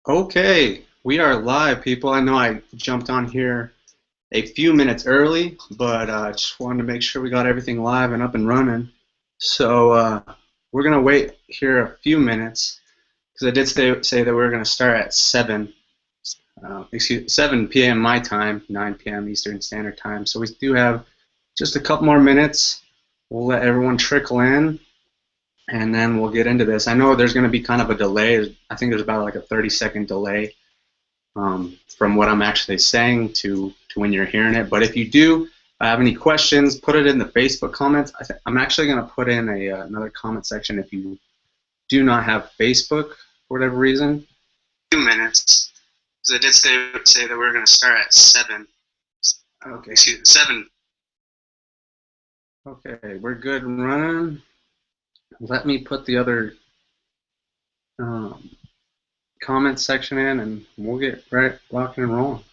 Okay, we are live, people. I know I jumped on here a few minutes early, but just wanted to make sure we got everything live and up and running. So we're gonna wait here a few minutes because I did say that we are gonna start at 7 p.m. my time, 9 p.m. Eastern Standard Time. So we do have just a couple more minutes. We'll let everyone trickle in, and then we'll get into this. I know there's gonna be kind of a delay. I think there's about like a 30-second delay from what I'm actually saying to when you're hearing it. But if you do have any questions, put it in the Facebook comments. I'm actually going to put in another comment section if you do not have Facebook for whatever reason. 2 minutes, because I did say that we are going to start at 7. Okay. Excuse me, 7. Okay, we're good and running. Let me put the other comment section in, and we'll get right rocking and rolling.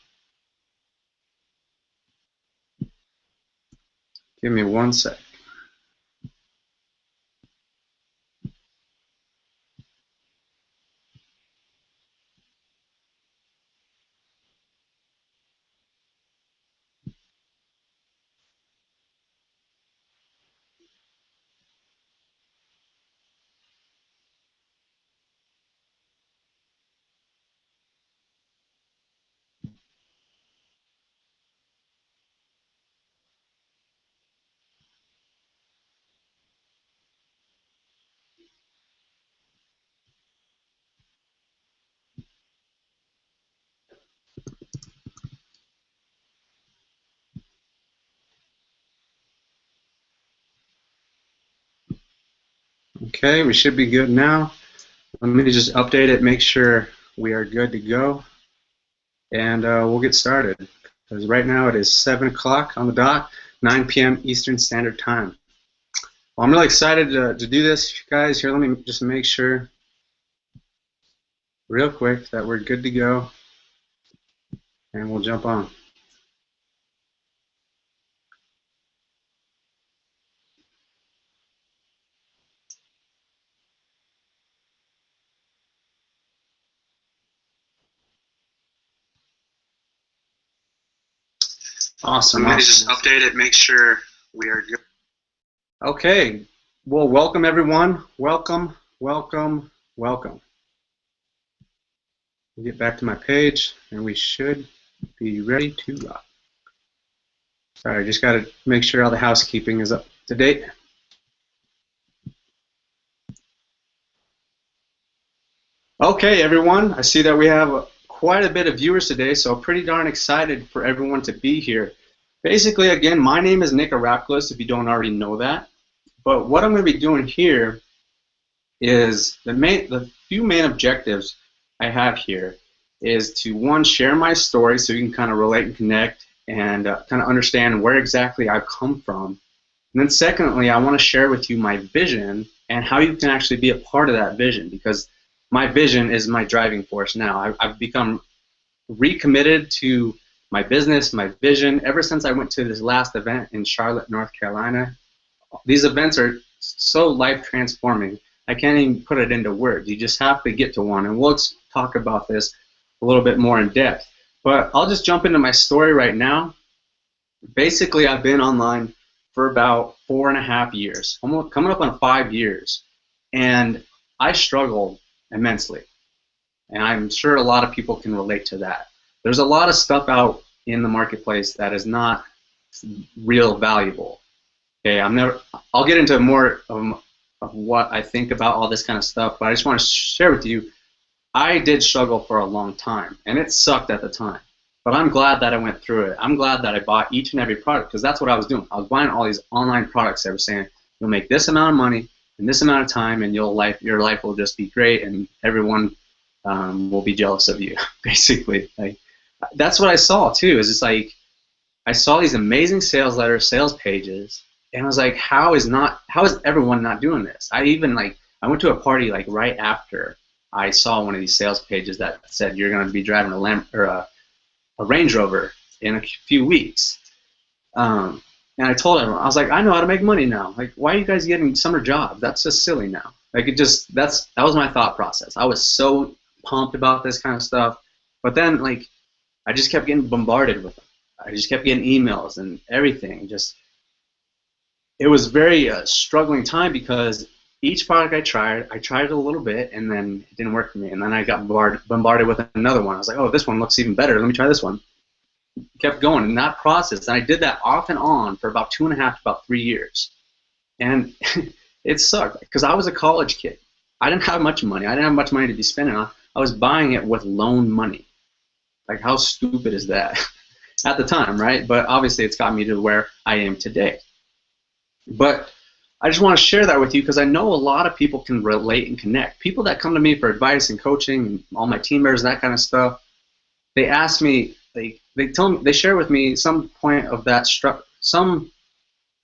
Give me 1 sec. Okay, we should be good now. Let me just update it, make sure we are good to go, and we'll get started. Because right now it is 7 o'clock on the dot, 9 p.m. Eastern Standard Time. Well, I'm really excited to do this, guys. Here, let me just make sure real quick that we're good to go, and we'll jump on. Awesome. Let me just update it, make sure we are good. Okay. Well, welcome everyone. Welcome, welcome, welcome. We'll get back to my page, and we should be ready to rock. Sorry, just got to make sure all the housekeeping is up to date. Okay, everyone. I see that we have quite a bit of viewers today, so pretty darn excited for everyone to be here. Basically, again, my name is Nick Arapoulos, if you don't already know that. But what I'm going to be doing here is the few main objectives I have here is to, one, share my story so you can kind of relate and connect and kind of understand where exactly I've come from. And then secondly, I want to share with you my vision and how you can actually be a part of that vision, because my vision is my driving force now. I've become recommitted to my business, my vision, ever since I went to this last event in Charlotte, North Carolina. These events are so life transforming. I can't even put it into words. You just have to get to one, and we'll talk about this a little bit more in depth. But I'll just jump into my story right now. Basically, I've been online for about 4.5 years, almost coming up on 5 years, and I struggled immensely. And I'm sure a lot of people can relate to that. There's a lot of stuff out in the marketplace that is not real valuable. Okay, I'll get into more of what I think about all this kind of stuff, but I just want to share with you, I did struggle for a long time, and it sucked at the time. But I'm glad that I went through it. I'm glad that I bought each and every product, because that's what I was doing. I was buying all these online products that were saying, you'll make this amount of money in this amount of time, and your life will just be great, and everyone will be jealous of you, basically. Like, that's what I saw, too, is it's like, I saw these amazing sales letters, sales pages, and I was like, how is everyone not doing this? I went to a party like right after I saw one of these sales pages that said you're going to be driving a Range Rover in a few weeks. And I told everyone, I was like, I know how to make money now. Like, why are you guys getting summer jobs? That's just silly now. Like, that was my thought process. I was so pumped about this kind of stuff. But then, like, I just kept getting bombarded with them. I just kept getting emails and everything. Just, it was very struggling time because each product I tried it a little bit, and then it didn't work for me. And then I got bombarded with another one. I was like, oh, this one looks even better. Let me try this one. Kept going in that process, and I did that off and on for about 2.5 to about 3 years. And it sucked because I was a college kid. I didn't have much money. I didn't have much money to be spending on. I was buying it with loan money. Like, how stupid is that at the time, right? But obviously it's got me to where I am today. But I just want to share that with you because I know a lot of people can relate and connect. People that come to me for advice and coaching and all my team members, that kind of stuff, they ask me, they tell me, they share with me some point of that some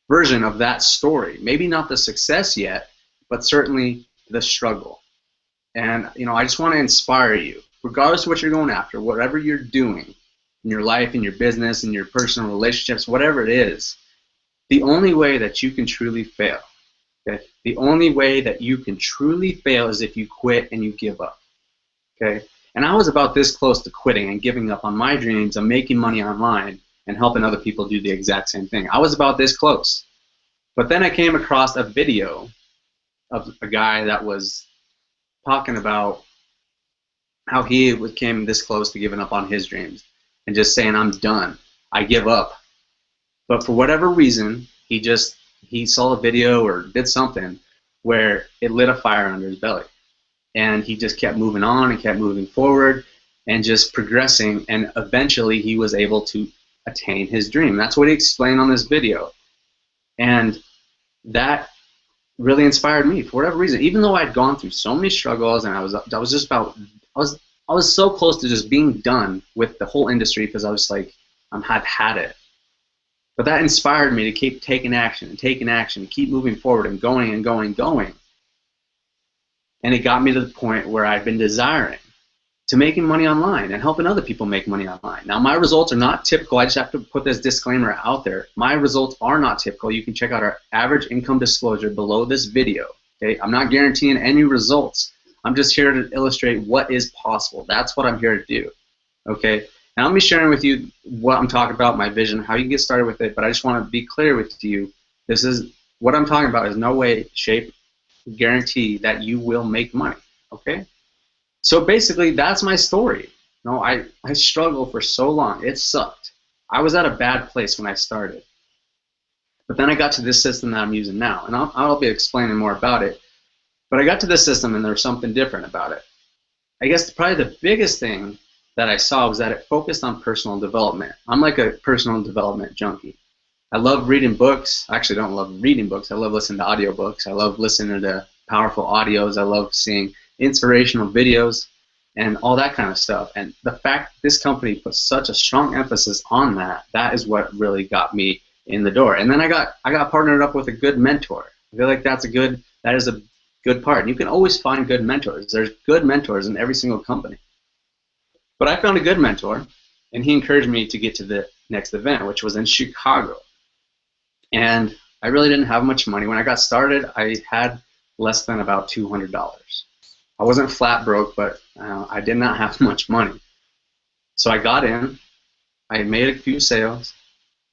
version of that story. Maybe not the success yet, but certainly the struggle. And I just want to inspire you, regardless of what you're going after, whatever you're doing in your life, in your business, in your personal relationships, whatever it is. The only way that you can truly fail, okay? The only way that you can truly fail is if you quit and you give up, okay? And I was about this close to quitting and giving up on my dreams of making money online and helping other people do the exact same thing. I was about this close. But then I came across a video of a guy that was talking about how he came this close to giving up on his dreams and just saying, I'm done. I give up. But for whatever reason, he saw a video or did something where it lit a fire under his belly. And he just kept moving on and kept moving forward and just progressing, and eventually he was able to attain his dream. That's what he explained on this video. And that really inspired me for whatever reason. Even though I'd gone through so many struggles and I was so close to just being done with the whole industry because I was like, I've had it. But that inspired me to keep taking action and taking action, and keep moving forward and going and going and going. And it got me to the point where I'd been desiring to making money online and helping other people make money online. Now, my results are not typical. I just have to put this disclaimer out there. My results are not typical. You can check out our average income disclosure below this video. Okay? I'm not guaranteeing any results. I'm just here to illustrate what is possible. That's what I'm here to do. Okay? Now, I'll be sharing with you what I'm talking about, my vision, how you can get started with it, but I just want to be clear with you. This is what I'm talking about is no way, shape, guarantee that you will make money. Okay? So basically, that's my story. I struggled for so long. It sucked. I was at a bad place when I started. But then I got to this system that I'm using now, and I'll be explaining more about it. But I got to this system, and there was something different about it. I guess probably the biggest thing that I saw was that it focused on personal development. I'm like a personal development junkie. I love reading books. I actually don't love reading books. I love listening to audiobooks. I love listening to powerful audios. I love seeing inspirational videos and all that kind of stuff. And the fact this company puts such a strong emphasis on that, that is what really got me in the door. And then I got partnered up with a good mentor. I feel like that is a good part. And you can always find good mentors. There's good mentors in every single company. But I found a good mentor, and he encouraged me to get to the next event, which was in Chicago. And I really didn't have much money. When I got started, I had less than about $200. I wasn't flat broke, but I did not have much money. So I got in, I made a few sales,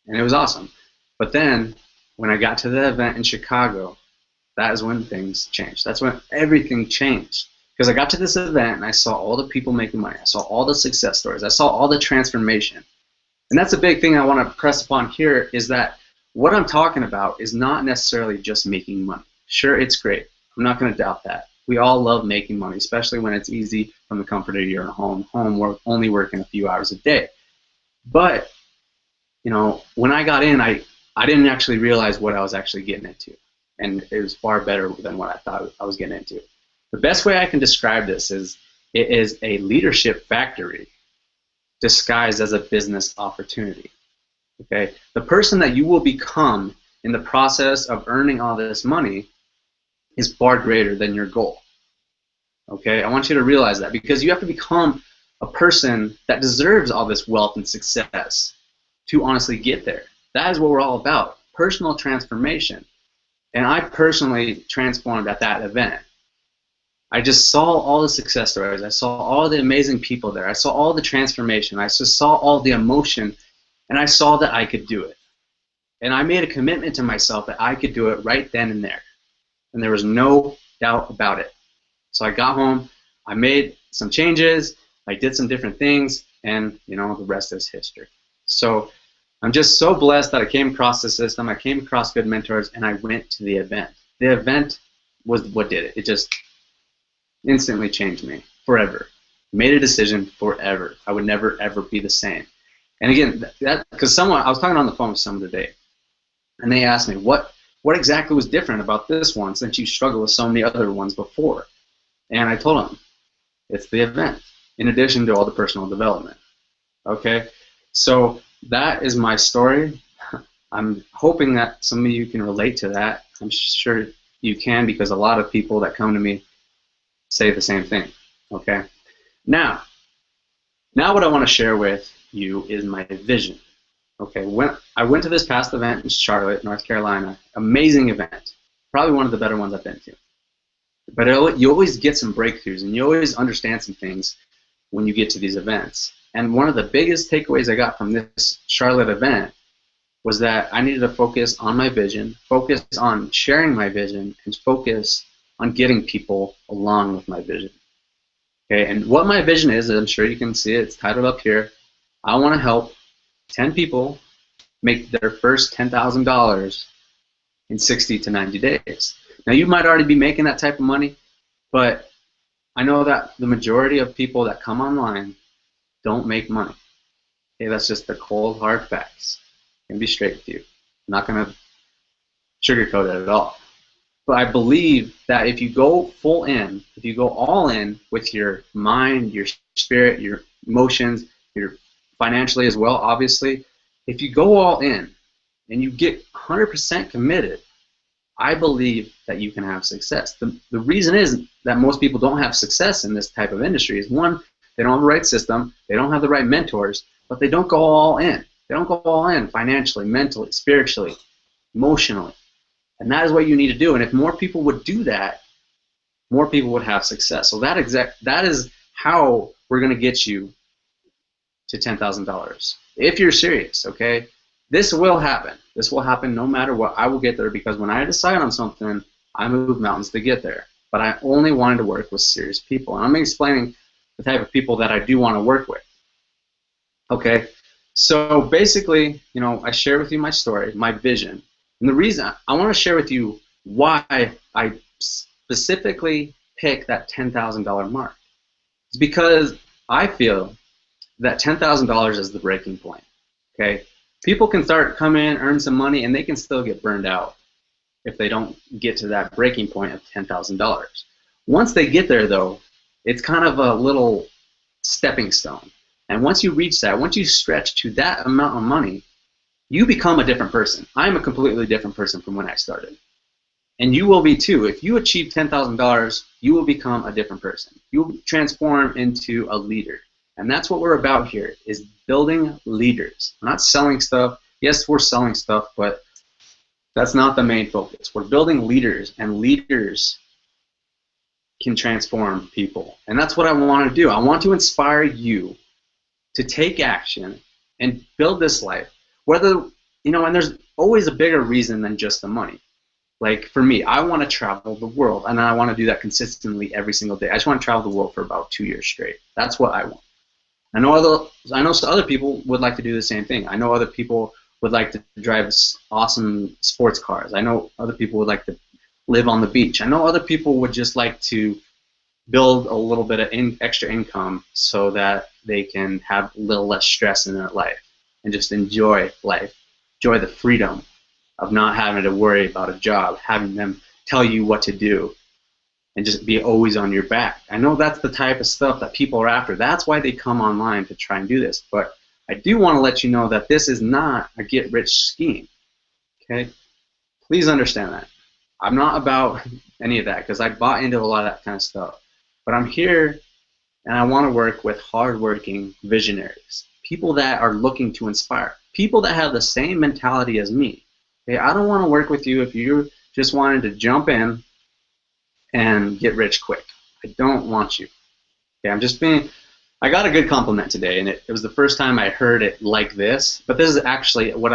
and it was awesome. But then, when I got to the event in Chicago, that is when things changed. That's when everything changed. Because I got to this event and I saw all the people making money. I saw all the success stories. I saw all the transformation. And that's a big thing I want to press upon here is that what I'm talking about is not necessarily just making money. Sure, it's great. I'm not going to doubt that. We all love making money, especially when it's easy from the comfort of your home work, only working a few hours a day. But, when I got in, I didn't actually realize what I was actually getting into. And it was far better than what I thought I was getting into. The best way I can describe this is it is a leadership factory disguised as a business opportunity. Okay? The person that you will become in the process of earning all this money is far greater than your goal. Okay? I want you to realize that because you have to become a person that deserves all this wealth and success to honestly get there. That is what we're all about, personal transformation. And I personally transformed at that event. I just saw all the success stories. I saw all the amazing people there. I saw all the transformation. I just saw all the emotion, and I saw that I could do it. And I made a commitment to myself that I could do it right then and there. And there was no doubt about it. So I got home, I made some changes, I did some different things, and the rest is history. So I'm just so blessed that I came across the system, I came across good mentors, and I went to the event. The event was what did it. It just instantly changed me forever. Made a decision forever. I would never ever be the same. And again, that because I was talking on the phone with someone today, and they asked me what exactly was different about this one since you struggled with so many other ones before. And I told them it's the event, in addition to all the personal development. Okay, so that is my story. I'm hoping that some of you can relate to that. I'm sure you can, because a lot of people that come to me say the same thing. Okay, now what I want to share with you is my vision. Okay, when I went to this past event in Charlotte, North Carolina, amazing event, probably one of the better ones I've been to. But you always get some breakthroughs, and you always understand some things when you get to these events. And one of the biggest takeaways I got from this Charlotte event was that I needed to focus on my vision, focus on sharing my vision, and focus on getting people along with my vision. Okay, and what my vision is, I'm sure you can see it, it's titled up here. I want to help 10 people make their first $10,000 in 60 to 90 days. Now, you might already be making that type of money, but I know that the majority of people that come online don't make money. Okay, that's just the cold, hard facts. I'm going to be straight with you. I'm not going to sugarcoat it at all. But I believe that if you go full in, if you go all in with your mind, your spirit, your emotions, your financially as well, obviously, if you go all in and you get 100% committed, I believe that you can have success. The reason is that most people don't have success in this type of industry is, one, they don't have the right system, they don't have the right mentors, but they don't go all in. They don't go all in financially, mentally, spiritually, emotionally. And that is what you need to do. And if more people would do that, more people would have success. So that is how we're going to get you to $10,000. If you're serious, okay? This will happen. This will happen no matter what. I will get there, because when I decide on something, I move mountains to get there. But I only wanted to work with serious people. And I'm explaining the type of people that I do want to work with. Okay? So basically, I share with you my story, my vision. And the reason I want to share with you why I specifically pick that $10,000 mark is because I feel that $10,000 is the breaking point. Okay? People can start come in, earn some money, and they can still get burned out if they don't get to that breaking point of $10,000. Once they get there, though, it's kind of a little stepping stone. And once you reach that, once you stretch to that amount of money, you become a different person. I'm a completely different person from when I started. And you will be too. If you achieve $10,000, you will become a different person. You will transform into a leader. And that's what we're about here, is building leaders. We're not selling stuff. Yes, we're selling stuff, but that's not the main focus. We're building leaders, and leaders can transform people. And that's what I want to do. I want to inspire you to take action and build this life. Whether, and there's always a bigger reason than just the money. Like for me, I want to travel the world, and I want to do that consistently every single day. I just want to travel the world for about 2 years straight. That's what I want. I know other people would like to do the same thing. I know other people would like to drive awesome sports cars. I know other people would like to live on the beach. I know other people would just like to build a little bit of extra income so that they can have a little less stress in their life and just enjoy life, enjoy the freedom of not having to worry about a job, having them tell you what to do, and just be always on your back. I know that's the type of stuff that people are after. That's why they come online to try and do this. But I do want to let you know that this is not a get-rich scheme. Okay? Please understand that. I'm not about any of that, because I bought into a lot of that kind of stuff. But I'm here, and I want to work with hardworking visionaries, people that are looking to inspire, people that have the same mentality as me. Okay? I don't want to work with you if you just wanted to jump in and get rich quick. I don't want you. Okay, I'm just being, I got a good compliment today, and it was the first time I heard it like this, but this is actually what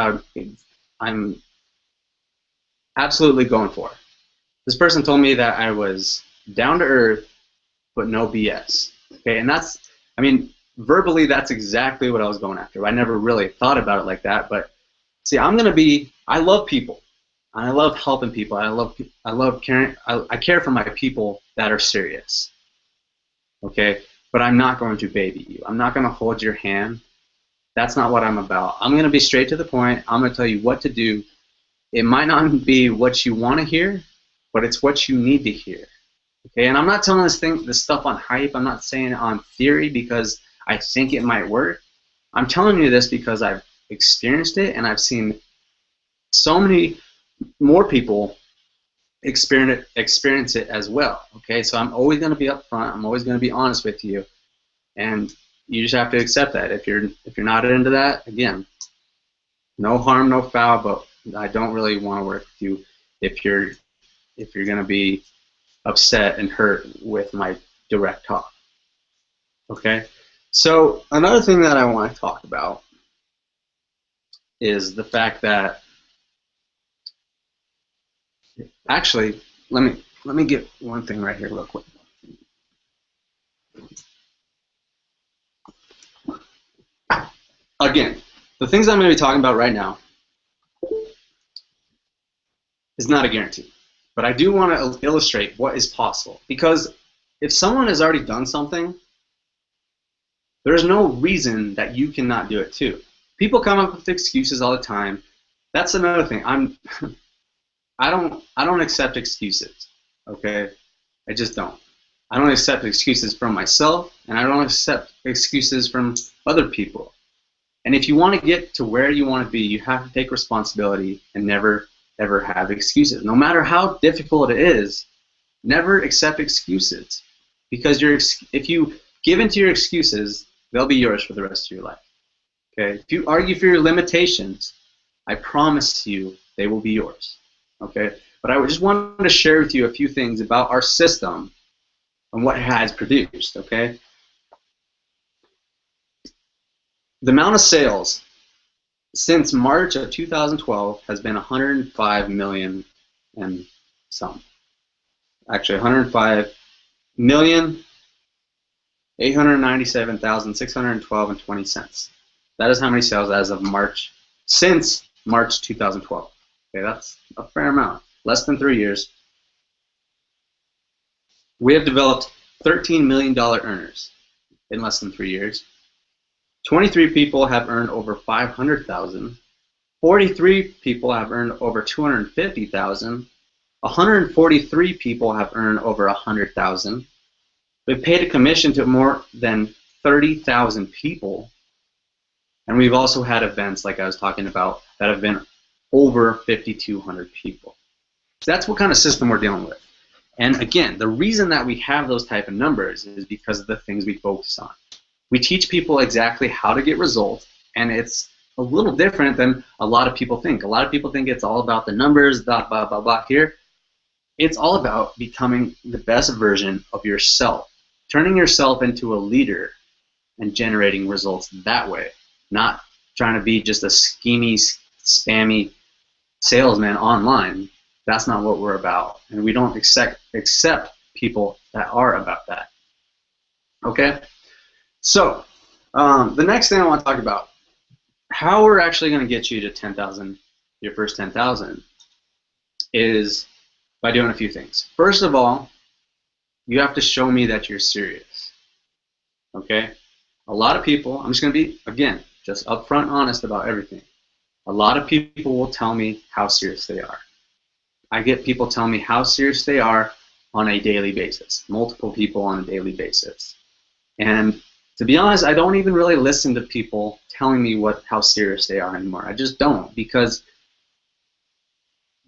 I'm absolutely going for. This person told me that I was down to earth, but no BS. Okay, and that's, I mean, verbally, that's exactly what I was going after. I never really thought about it like that, but see, I love people. I love helping people. I love caring. I care for my people that are serious. Okay, but I'm not going to baby you. I'm not going to hold your hand. That's not what I'm about. I'm going to be straight to the point. I'm going to tell you what to do. It might not be what you want to hear, but it's what you need to hear. Okay, and I'm not telling this stuff on hype. I'm not saying it on theory because I think it might work. I'm telling you this because I've experienced it, and I've seen so many more people experience it as well. Okay, so I'm always going to be upfront. I'm always going to be honest with you, and you just have to accept that. If you're not into that, again, no harm, no foul. But I don't really want to work with you if you're going to be upset and hurt with my direct talk. Okay, so another thing that I want to talk about is the fact that actually, let me get one thing right here real quick. Again, the things I'm going to be talking about right now is not a guarantee, but I do want to illustrate what is possible, because if someone has already done something, there's no reason that you cannot do it too. People come up with excuses all the time. That's another thing. I don't accept excuses. Okay, I just don't. I don't accept excuses from myself, and I don't accept excuses from other people. And if you want to get to where you want to be, you have to take responsibility and never, ever have excuses. No matter how difficult it is, never accept excuses. Because if you give into your excuses, they'll be yours for the rest of your life. Okay? If you argue for your limitations, I promise you they will be yours. Okay? But I just wanted to share with you a few things about our system and what it has produced. Okay? The amount of sales since March of 2012 has been 105 million and some. Actually, 105,897,612.20. That is how many sales as of March, since March 2012. Okay, that's a fair amount. Less than 3 years. We have developed $13 million earners in less than 3 years. 23 people have earned over 500,000. 43 people have earned over 250,000. 143 people have earned over 100,000. We've paid a commission to more than 30,000 people. And we've also had events, like I was talking about, that have been over 5,200 people. So that's what kind of system we're dealing with. And again, the reason that we have those type of numbers is because of the things we focus on. We teach people exactly how to get results, and it's a little different than a lot of people think. A lot of people think it's all about the numbers, blah, blah, blah, blah. Here, it's all about becoming the best version of yourself, turning yourself into a leader and generating results that way, not trying to be just a schemy, spammy salesman online. That's not what we're about, and we don't accept people that are about that. Okay? So, the next thing I want to talk about, how we're actually going to get you to 10,000, your first 10,000, is by doing a few things. First of all, you have to show me that you're serious. Okay? A lot of people, I'm just going to be, again, just upfront honest about everything. A lot of people will tell me how serious they are. I get people telling me how serious they are on a daily basis, multiple people on a daily basis. And to be honest, I don't even really listen to people telling me how serious they are anymore. I just don't, because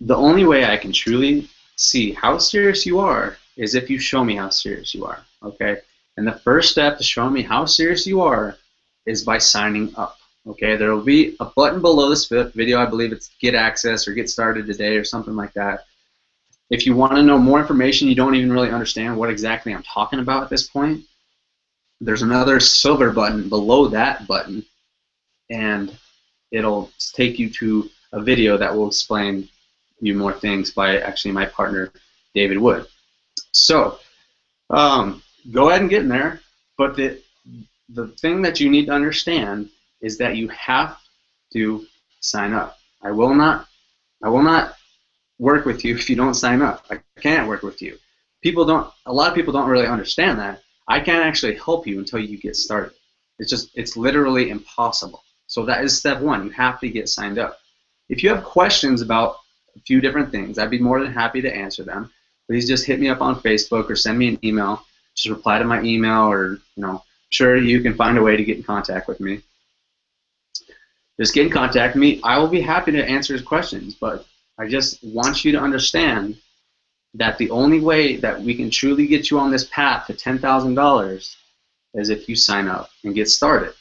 the only way I can truly see how serious you are is if you show me how serious you are, okay? And the first step to showing me how serious you are is by signing up, okay? There will be a button below this video. I believe it's Get Access or Get Started Today or something like that. If you want to know more information, you don't even really understand what exactly I'm talking about at this point, there's another silver button below that button, and it'll take you to a video that will explain you more things by actually my partner, David Wood. So go ahead and get in there, but the thing that you need to understand is that you have to sign up. I will not work with you if you don't sign up. I can't work with you. A lot of people don't really understand that. I can't actually help you until you get started. It's literally impossible. So that is step one. You have to get signed up. If you have questions about a few different things, I'd be more than happy to answer them. Please just hit me up on Facebook or send me an email. Just reply to my email, or sure, you can find a way to get in contact with me. Just get in contact with me. I will be happy to answer his questions, but I just want you to understand that the only way that we can truly get you on this path to $10,000 is if you sign up and get started.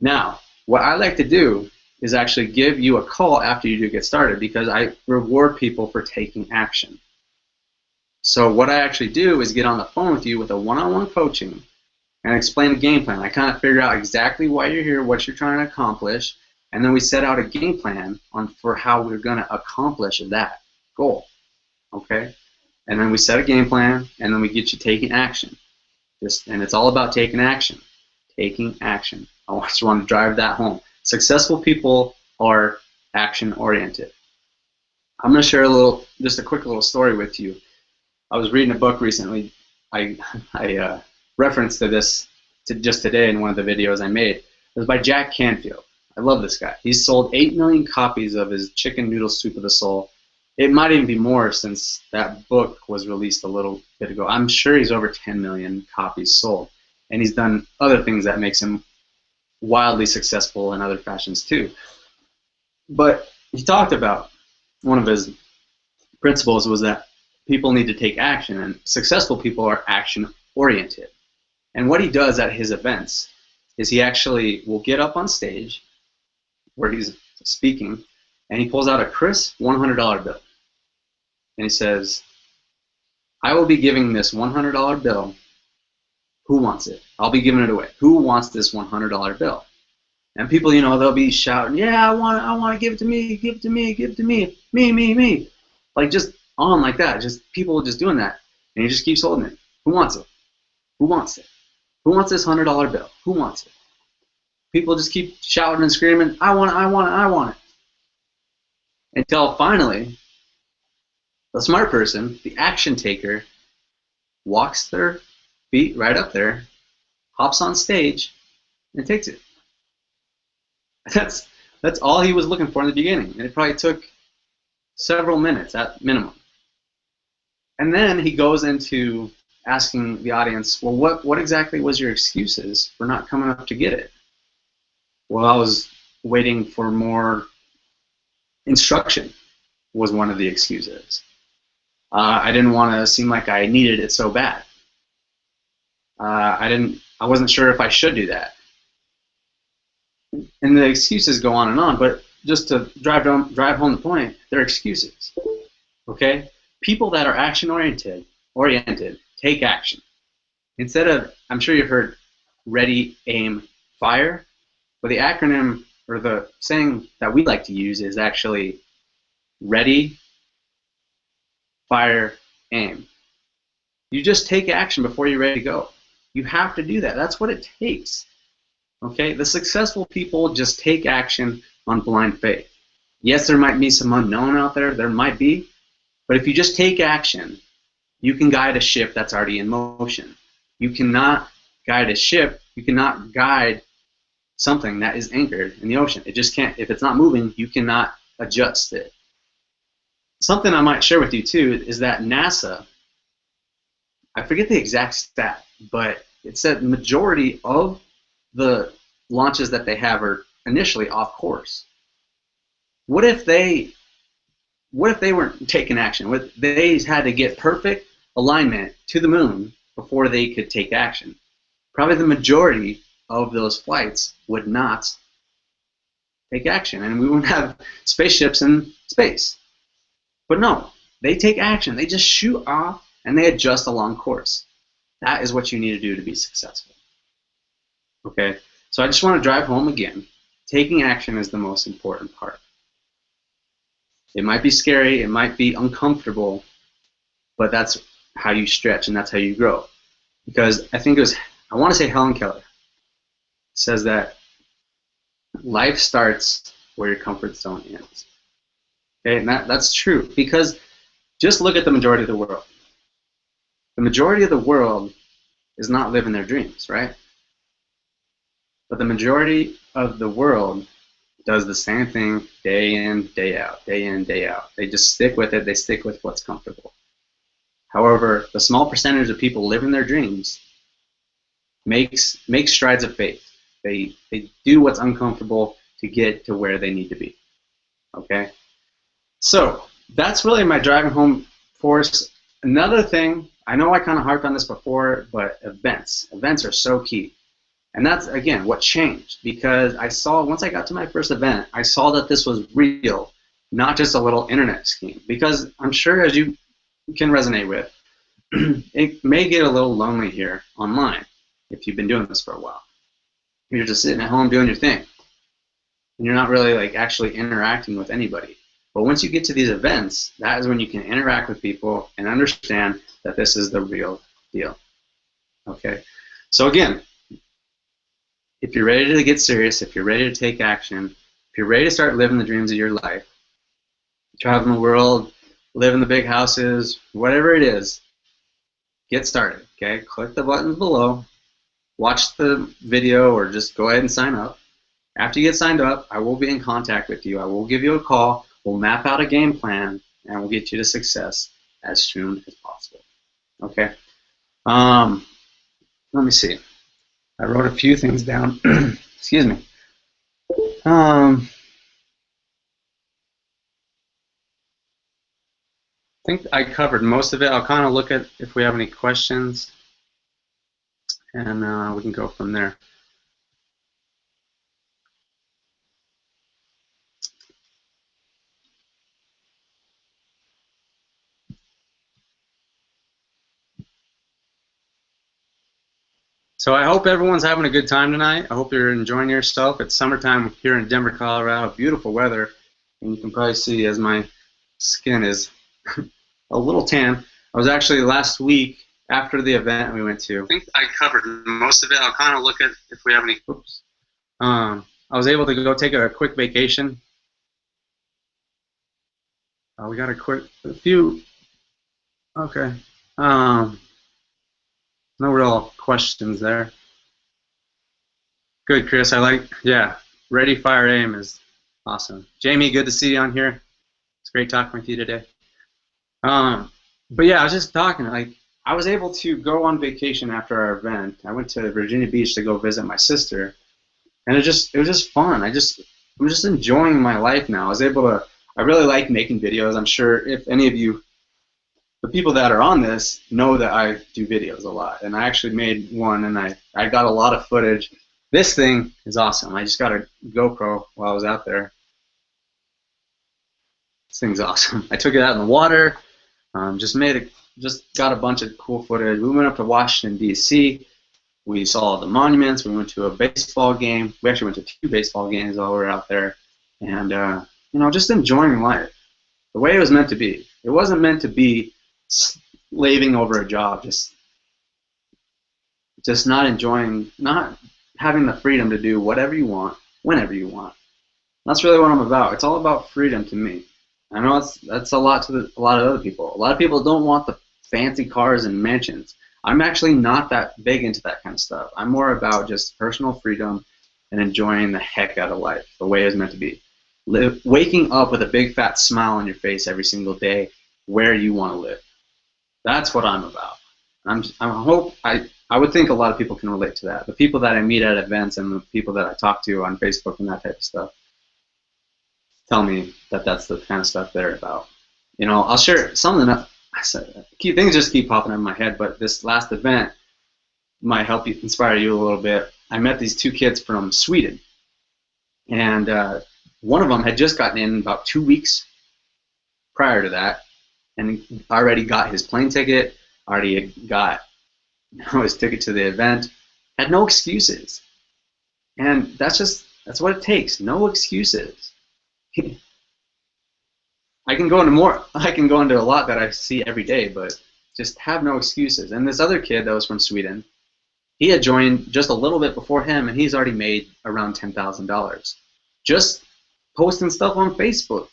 Now, what I like to do is actually give you a call after you do get started, because I reward people for taking action. So what I actually do is get on the phone with you with a one-on-one coaching and explain a game plan. I kind of figure out exactly why you're here, what you're trying to accomplish, and then we set out a game plan for how we're going to accomplish that goal. Okay? And then we set a game plan, and then we get you taking action. And it's all about taking action. Taking action. I just want to drive that home. Successful people are action-oriented. I'm going to share just a quick little story with you. I was reading a book recently. I referenced to this just today in one of the videos I made. It was by Jack Canfield. I love this guy. He's sold 8 million copies of his Chicken Noodle Soup of the Soul. It might even be more since that book was released a little bit ago. I'm sure he's over 10 million copies sold. And he's done other things that makes him wildly successful in other fashions too. But he talked about one of his principles was that people need to take action, and successful people are action-oriented. And what he does at his events is he actually will get up on stage where he's speaking, and he pulls out a crisp $100 bill. And he says, I will be giving this $100 bill. Who wants it? I'll be giving it away. Who wants this $100 bill? And people, they'll be shouting, yeah, I want to give it to me, give it to me, give it to me, me. Like just on like that, just people just doing that. And he just keeps holding it. Who wants it? Who wants it? Who wants this $100 bill? Who wants it? People just keep shouting and screaming, I want it, I want it, I want it. Until finally, the smart person, the action taker, walks their feet right up there, hops on stage, and takes it. That's all he was looking for in the beginning. And it probably took several minutes at minimum. And then he goes into asking the audience, well, what exactly was your excuses for not coming up to get it? Well, I was waiting for more instruction, was one of the excuses. I didn't want to seem like I needed it so bad. I wasn't sure if I should do that. And the excuses go on, but just to drive home the point, they're excuses. Okay? People that are action-oriented take action. Instead of, I'm sure you've heard ready, aim, fire, but the acronym or the saying that we like to use is actually ready, fire, aim. You just take action before you're ready to go. You have to do that. That's what it takes. Okay? The successful people just take action on blind faith. Yes, there might be some unknown out there. There might be. But if you just take action, you can guide a ship that's already in motion. You cannot guide a ship. You cannot guide something that is anchored in the ocean. It just can't. If it's not moving, you cannot adjust it. Something I might share with you too is that NASA, I forget the exact stat, but it said the majority of the launches that they have are initially off course. What if they weren't taking action? What they had to get perfect alignment to the moon before they could take action? Probably the majority of those flights would not take action, and we wouldn't have spaceships in space. But no, they take action. They just shoot off and they adjust along course. That is what you need to do to be successful. Okay, so I just want to drive home again. Taking action is the most important part. It might be scary, it might be uncomfortable, but that's how you stretch and that's how you grow. Because I think it was, I want to say Helen Keller says that life starts where your comfort zone ends. Okay, and that's true, because just look at the majority of the world. The majority of the world is not living their dreams, right? But the majority of the world does the same thing day in, day out, day in, day out. They just stick with it. They stick with what's comfortable. However, the small percentage of people living their dreams make strides of faith. They do what's uncomfortable to get to where they need to be. Okay? So that's really my driving home force. Another thing, I know I kind of harped on this before, but events. Events are so key. And that's, again, what changed. Because I saw, once I got to my first event, I saw that this was real, not just a little internet scheme. Because I'm sure, as you can resonate with, it may get a little lonely here online if you've been doing this for a while. You're just sitting at home doing your thing. And you're not really like actually interacting with anybody. But once you get to these events, that is when you can interact with people and understand that this is the real deal. Okay? So again, if you're ready to get serious, if you're ready to take action, if you're ready to start living the dreams of your life, traveling the world, live in the big houses, whatever it is, get started. Okay? Click the buttons below, watch the video, or just go ahead and sign up. After you get signed up, I will be in contact with you. I will give you a call. We'll map out a game plan, and we'll get you to success as soon as possible. Okay? Let me see. I wrote a few things down. Excuse me. I think I covered most of it. I'll kind of look at if we have any questions, and we can go from there. So I hope everyone's having a good time tonight. I hope you're enjoying yourself. It's summertime here in Denver, Colorado. Beautiful weather. And you can probably see as my skin is a little tan. I was actually last week after the event we went to. I think I covered most of it. I'll kind of look at if we have any. Oops. I was able to go take a quick vacation. We got a few. Okay. No real questions there. Good, Chris. Yeah, ready, fire, aim is awesome. Jamie, good to see you on here. It's great talking with you today. But yeah, I was just talking, I was able to go on vacation after our event. I went to Virginia Beach to go visit my sister, and it was just fun. I'm just enjoying my life now. I really like making videos. I'm sure if any of you, the people that are on this, know that I do videos a lot, and I actually made one, and I got a lot of footage. This thing is awesome. I just got a GoPro while I was out there. This thing's awesome. I took it out in the water, just got a bunch of cool footage. We went up to Washington, D.C. We saw the monuments. We went to a baseball game. We actually went to 2 baseball games while we were out there, and just enjoying life the way it was meant to be. It wasn't meant to be slaving over a job, just not enjoying, not having the freedom to do whatever you want, whenever you want. That's really what I'm about. It's all about freedom to me. I know that's a lot to a lot of other people. A lot of people don't want the fancy cars and mansions. I'm actually not that big into that kind of stuff. I'm more about just personal freedom and enjoying the heck out of life the way it's meant to be. Waking up with a big fat smile on your face every single day where you want to live. That's what I'm about. I would think a lot of people can relate to that. The people that I meet at events and the people that I talk to on Facebook and that type of stuff tell me that that's the kind of stuff they're about. I'll share something that things just keep popping in my head, but this last event might help you, inspire you a little bit. I met these 2 kids from Sweden, and one of them had just gotten in about 2 weeks prior to that, and already got his plane ticket, already got his ticket to the event, had no excuses. And that's what it takes. No excuses. I can go into a lot that I see every day, but just have no excuses. And this other kid that was from Sweden, he had joined just a little bit before him, and he's already made around $10,000 just posting stuff on Facebook.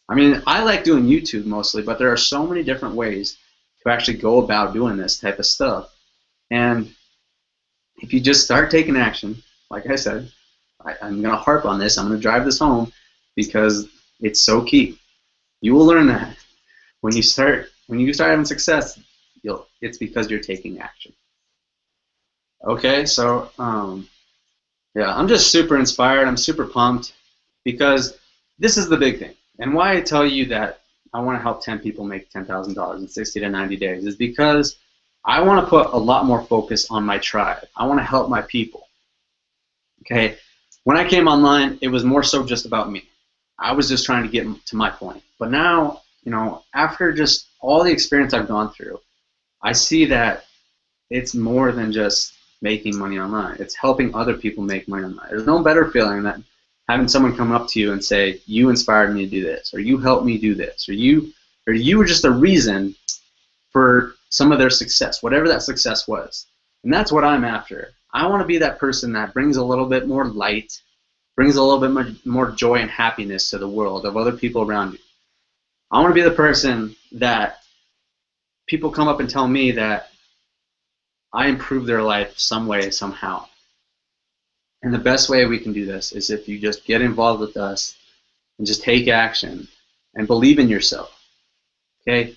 I mean, I like doing YouTube mostly, but there are so many different ways to actually go about doing this type of stuff. And if you just start taking action, like I said, I'm going to harp on this. I'm going to drive this home because it's so key. You will learn that when you start having success, it's because you're taking action. Okay, so yeah, I'm just super inspired. I'm super pumped because this is the big thing. And why I tell you that I want to help 10 people make $10,000 in 60 to 90 days is because I want to put a lot more focus on my tribe. I want to help my people. Okay, when I came online, it was more so just about me. I was just trying to get to my point. But now, you know, after just all the experience I've gone through, I see that it's more than just making money online. It's helping other people make money online. There's no better feeling than having someone come up to you and say, you inspired me to do this, or you helped me do this, or you were just a reason for some of their success, whatever that success was. And that's what I'm after. I want to be that person that brings a little bit more light, brings a little bit more joy and happiness to the world of other people around you. I want to be the person that people come up and tell me that I improved their life some way, somehow. And the best way we can do this is if you just get involved with us and just take action and believe in yourself. Okay?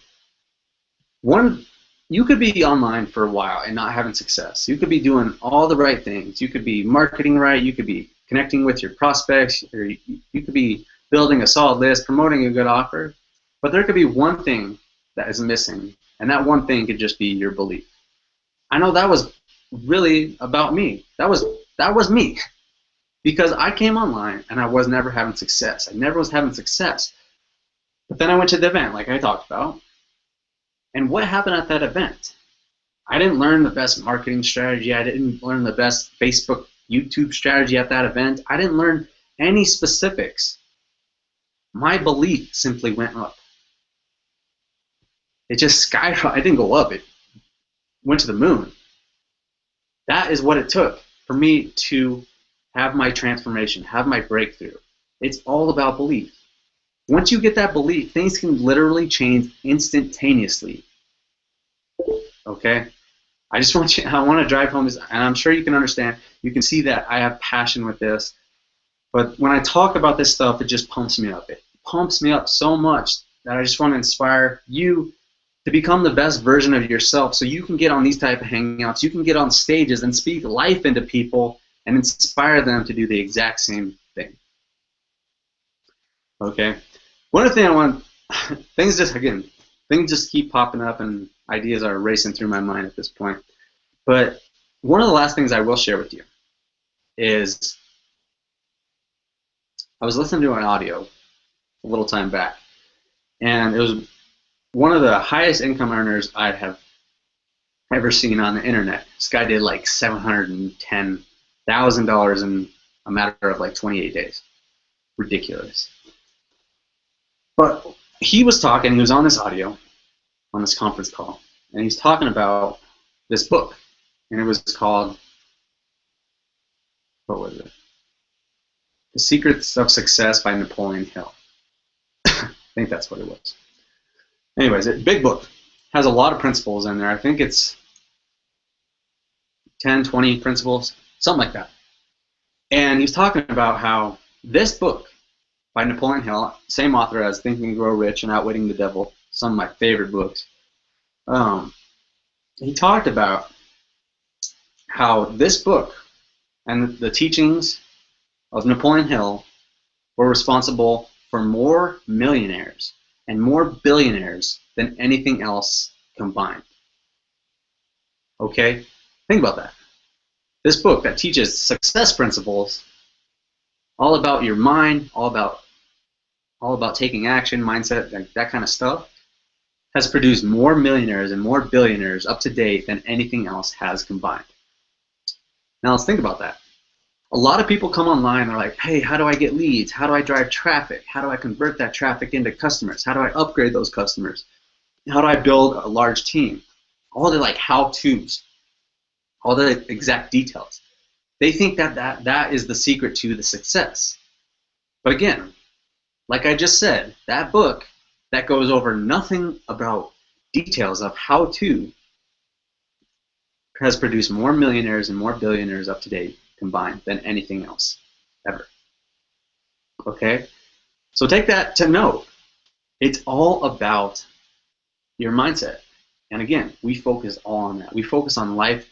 You could be online for a while and not having success. You could be doing all the right things. You could be marketing right. You could be connecting with your prospects. Or you could be building a solid list, promoting a good offer. But there could be one thing that is missing, and that one thing could just be your belief. I know that was really about me. That was me. Because I came online and I was never having success. I never was having success. But then I went to the event, like I talked about. And what happened at that event? I didn't learn the best marketing strategy. I didn't learn the best Facebook, YouTube strategy at that event. I didn't learn any specifics. My belief simply went up. It just skyrocketed. It didn't go up. It went to the moon. That is what it took for me to have my transformation, have my breakthrough. It's all about belief. Once you get that belief, things can literally change instantaneously. Okay? I want to drive home this, and I'm sure you can understand, you can see that I have passion with this. But when I talk about this stuff, it just pumps me up. It pumps me up so much that I just want to inspire you to become the best version of yourself so you can get on these type of hangouts, you can get on stages and speak life into people and inspire them to do the exact same thing. Okay? One other thing I want, things just keep popping up and ideas are racing through my mind at this point. But one of the last things I will share with you is I was listening to an audio a little time back, and it was one of the highest income earners I have ever seen on the internet. This guy did like $710,000 in a matter of like 28 days. Ridiculous. But he was talking, he was on this audio, on this conference call, and he's talking about this book, and it was called, what was it? The Secrets of Success by Napoleon Hill. I think that's what it was. Anyways, big book. Has a lot of principles in there. I think it's 10, 20 principles, something like that. And he's talking about how this book by Napoleon Hill, same author as Think and Grow Rich and Outwitting the Devil, some of my favorite books. He talked about how this book and the teachings of Napoleon Hill were responsible for more millionaires and more billionaires than anything else combined. Okay? Think about that. This book that teaches success principles, all about your mind, all about taking action, mindset, that kind of stuff, has produced more millionaires and more billionaires up to date than anything else has combined. Now let's think about that. A lot of people come online, they're like, hey, how do I get leads? How do I drive traffic? How do I convert that traffic into customers? How do I upgrade those customers? How do I build a large team? All the like how-tos, all the exact details. They think that is the secret to the success. But again, like I just said, that book that goes over nothing about details of how to has produced more millionaires and more billionaires up to date combined than anything else ever. Okay? So take that to note. It's all about your mindset. And again, we focus all on that. We focus on life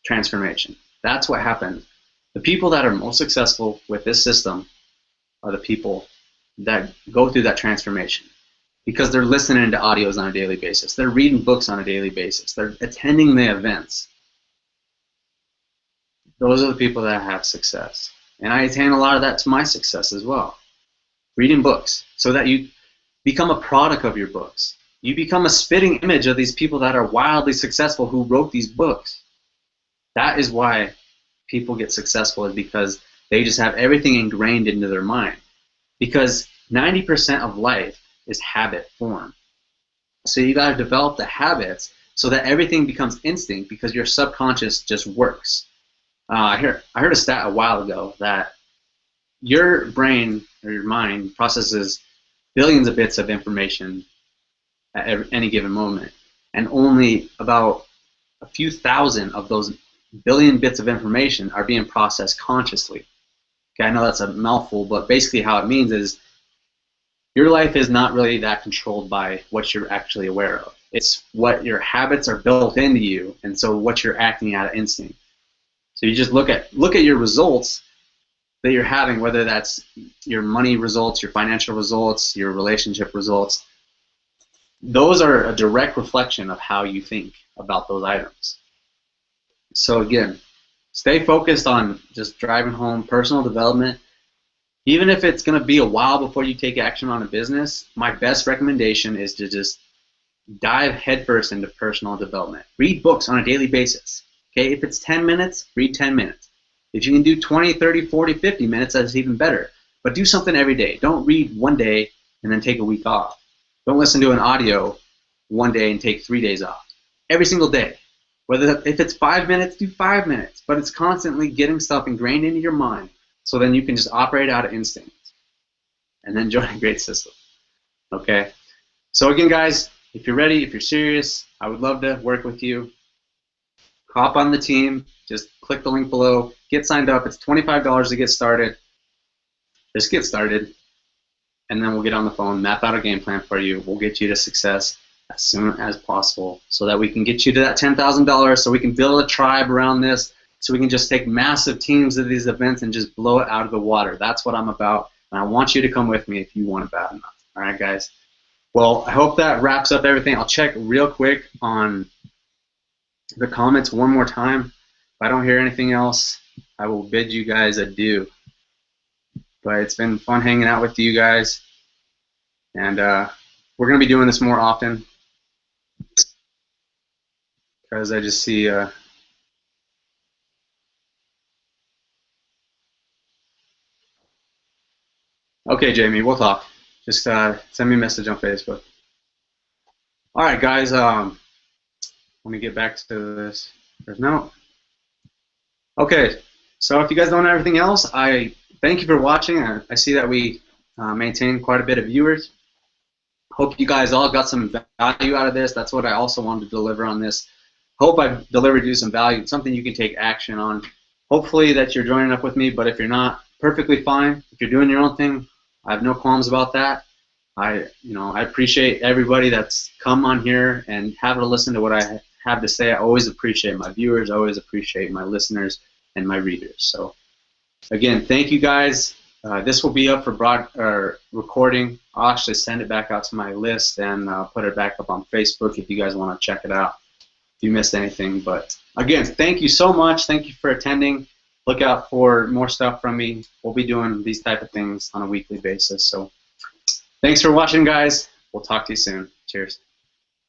transformation. That's what happens. The people that are most successful with this system are the people that go through that transformation because they're listening to audios on a daily basis. They're reading books on a daily basis. They're attending the events. Those are the people that have success. And I attain a lot of that to my success as well. Reading books so that you become a product of your books. You become a spitting image of these people that are wildly successful who wrote these books. That is why people get successful, is because they just have everything ingrained into their mind. Because 90% of life is habit form. So you got to develop the habits so that everything becomes instinct because your subconscious just works. I heard a stat a while ago that your brain or your mind processes billions of bits of information at any given moment, and only about a few thousand of those billion bits of information are being processed consciously. Okay, I know that's a mouthful, but basically how it means is your life is not really that controlled by what you're actually aware of. It's what your habits are built into you, and so what you're acting out of instinct. So you just look at your results that you're having, whether that's your money results, your financial results, your relationship results. Those are a direct reflection of how you think about those items. So again, stay focused on just driving home personal development. Even if it's going to be a while before you take action on a business, my best recommendation is to just dive headfirst into personal development. Read books on a daily basis. Okay, if it's 10 minutes, read 10 minutes. If you can do 20, 30, 40, 50 minutes, that's even better. But do something every day. Don't read one day and then take a week off. Don't listen to an audio one day and take 3 days off. Every single day. If it's 5 minutes, do 5 minutes. But it's constantly getting stuff ingrained into your mind so then you can just operate out of instinct and then join a great system. Okay? So again, guys, if you're ready, if you're serious, I would love to work with you. Hop on the team. Just click the link below. Get signed up. It's $25 to get started. Just get started. And then we'll get on the phone, map out a game plan for you. We'll get you to success as soon as possible so that we can get you to that $10,000, so we can build a tribe around this, so we can just take massive teams to these events and just blow it out of the water. That's what I'm about, and I want you to come with me if you want it bad enough. All right, guys? Well, I hope that wraps up everything. I'll check real quick on the comments one more time. If I don't hear anything else, I will bid you guys adieu. But it's been fun hanging out with you guys, and we're going to be doing this more often because I just see okay, Jamie, we'll talk. Just send me a message on Facebook. All right, guys, let me get back to this. There's no. Okay, so if you guys don't know everything else, I thank you for watching. I see that we maintain quite a bit of viewers. Hope you guys all got some value out of this. That's what I also wanted to deliver on this. Hope I've delivered you some value, something you can take action on. Hopefully that you're joining up with me, but if you're not, perfectly fine. If you're doing your own thing, I have no qualms about that. I appreciate everybody that's come on here and have to listen to what I have to say. I always appreciate my viewers. I always appreciate my listeners and my readers. So again, thank you guys. This will be up for recording. I'll actually send it back out to my list and put it back up on Facebook if you guys want to check it out if you missed anything. But again, thank you so much. Thank you for attending. Look out for more stuff from me. We'll be doing these type of things on a weekly basis. So thanks for watching, guys. We'll talk to you soon. Cheers.